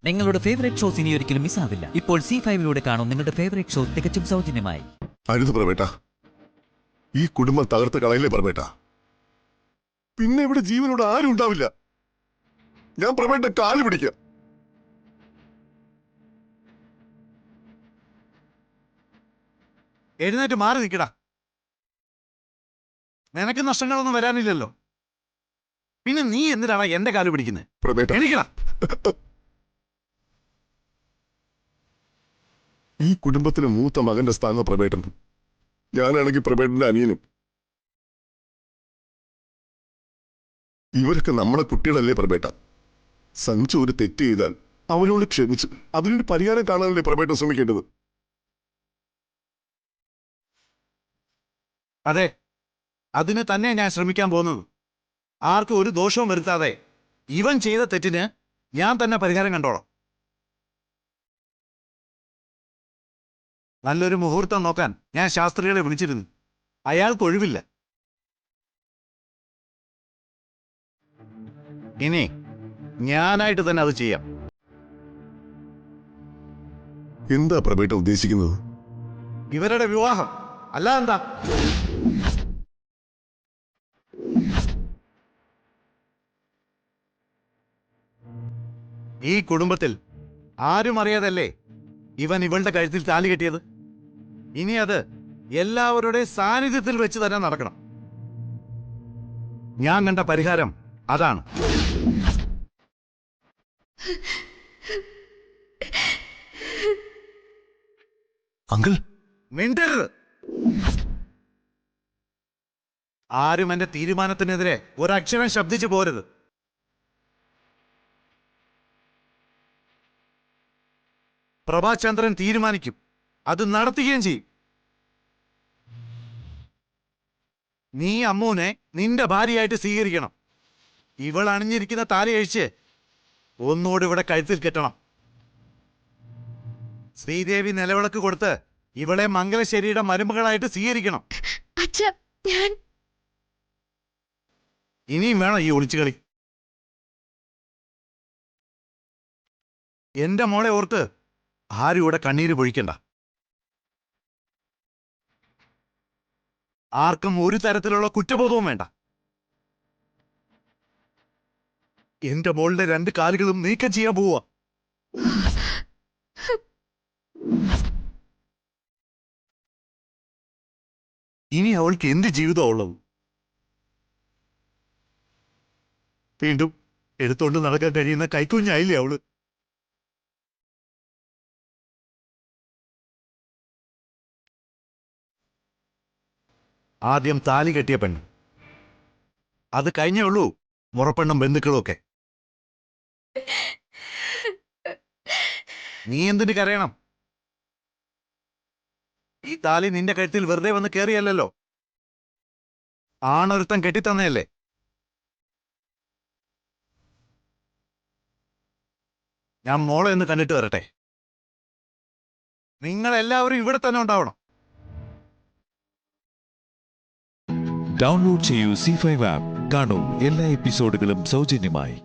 നിങ്ങളുടെ favourite shows ഇനി ഒരിക്കലും മിസ്സാവില്ല. ഇപ്പോൾ C5-ലൂടെ കാണും നിങ്ങളുടെ ഫേവറേറ്റ് ഷോ തികച്ചും സൗജന്യമായി. അരുത് പ്രവേട്ട, ഈ കുടുംബം തകർത്ത് കളയില്ലേ പ്രവേട്ട. പിന്നെ ഇവിടെ ജീവനോട് ആരും ഉണ്ടാവില്ല. ഞാൻ പ്രവേട്ട കാല് പിടിക്കാം. എഴുന്നേറ്റ് മാറി നിൽക്കടാ. നിനക്ക് നഷ്ടങ്ങളൊന്നും വരാനില്ലല്ലോ. പിന്നെ നീ എന്തിനാണ് എന്റെ കാല് പിടിക്കുന്നത്? പ്രവേട്ട, എണീക്കടാ. ഈ കുടുംബത്തിലെ മൂത്ത മകന്റെ സ്ഥാനം പ്രവേട്ടൻ. ഞാനാണെങ്കിൽ പ്രവേട്ടന്റെ അനിയനും. ഇവരൊക്കെ നമ്മളെ കുട്ടികളല്ലേ പ്രവേട്ട. സഞ്ജു ഒരു തെറ്റ് ചെയ്താൽ അവനോട് ക്ഷമിച്ച് അതിനൊരു പരിഹാരം കാണാനല്ലേ പ്രവേട്ടൻ ശ്രമിക്കേണ്ടത്. അതെ, അതിന് തന്നെ ഞാൻ ശ്രമിക്കാൻ പോകുന്നത്. ആർക്കും ഒരു ദോഷവും വരുത്താതെ ഇവൻ ചെയ്ത തെറ്റിന് ഞാൻ തന്നെ പരിഹാരം കണ്ടോളാം. നല്ലൊരു മുഹൂർത്തം നോക്കാൻ ഞാൻ ശാസ്ത്രികളെ വിളിച്ചിരുന്നു. അയാൾക്ക് ഒഴിവില്ല. ഇനി ഞാനായിട്ട് തന്നെ അത് ചെയ്യാം. എന്താ പ്രവേട്ട ഉദ്ദേശിക്കുന്നത്? ഇവരുടെ വിവാഹം. അല്ല എന്താ? ഈ കുടുംബത്തിൽ ആരും അറിയാതല്ലേ ഇവൻ ഇവളുടെ കഴുത്തിൽ താലി കെട്ടിയത്. ഇനി അത് എല്ലാവരുടെ സാന്നിധ്യത്തിൽ വെച്ച് തന്നെ നടക്കണം. ഞാൻ കണ്ട പരിഹാരം അതാണ്. അങ്കിൾ, മിണ്ടരുത്. ആരും എന്റെ തീരുമാനത്തിനെതിരെ ഒരക്ഷരം ശബ്ദിച്ചു പോരുത്. പ്രഭാചന്ദ്രൻ തീരുമാനിക്കും, അത് നടത്തുകയും ചെയ്യും. നീ അമ്മൂനെ നിന്റെ ഭാര്യയായിട്ട് സ്വീകരിക്കണം. ഇവൾ അണിഞ്ഞിരിക്കുന്ന താലി അഴിച്ച് ഒന്നുകൂടി ഇവിടെ കഴുത്തിൽ കെട്ടണം. ശ്രീദേവി നിലവിളക്ക് കൊടുത്ത് ഇവളെ മംഗലശ്ശേരിയുടെ മരുമകളായിട്ട് സ്വീകരിക്കണം. ഇനിയും വേണം ഈ ഒളിച്ചുകളി. എന്റെ മോളെ ഓർത്ത് ആരും ഇവിടെ കണ്ണീര് പൊഴിക്കണ്ട. ആർക്കും ഒരു തരത്തിലുള്ള കുറ്റബോധവും വേണ്ട. എന്റെ മോളുടെ 2 കാലുകളും നീക്കം ചെയ്യാൻ പോവാ. ഇനി അവൾക്ക് എന്ത് ജീവിതം ഉള്ളത്? വീണ്ടും എടുത്തോണ്ട് നടക്കാൻ കഴിയുന്ന കൈക്കുഞ്ഞായില്ലേ അവള്? ആദ്യം താലി കെട്ടിയ പെണ്ണ്, അത് കഴിഞ്ഞേ ഉള്ളൂ മുറപ്പെണ്ണും ബന്ധുക്കളും ഒക്കെ. നീ എന്തിന് കരയണം? ഈ താലി നിന്റെ കഴുത്തിൽ വെറുതെ വന്ന് കേറിയല്ലോ. ആണൊരുത്തം കെട്ടിത്തന്നെയല്ലേ. ഞാൻ മോളെ ഒന്ന് കണ്ടിട്ട് വരട്ടെ. നിങ്ങളെല്ലാവരും ഇവിടെ തന്നെ ഉണ്ടാവണം. ഡൗൺലോഡ് ചെയ്യൂ C5 ആപ്പ്. കാണൂ എല്ലാ എപ്പിസോഡുകളും സൗജന്യമായി.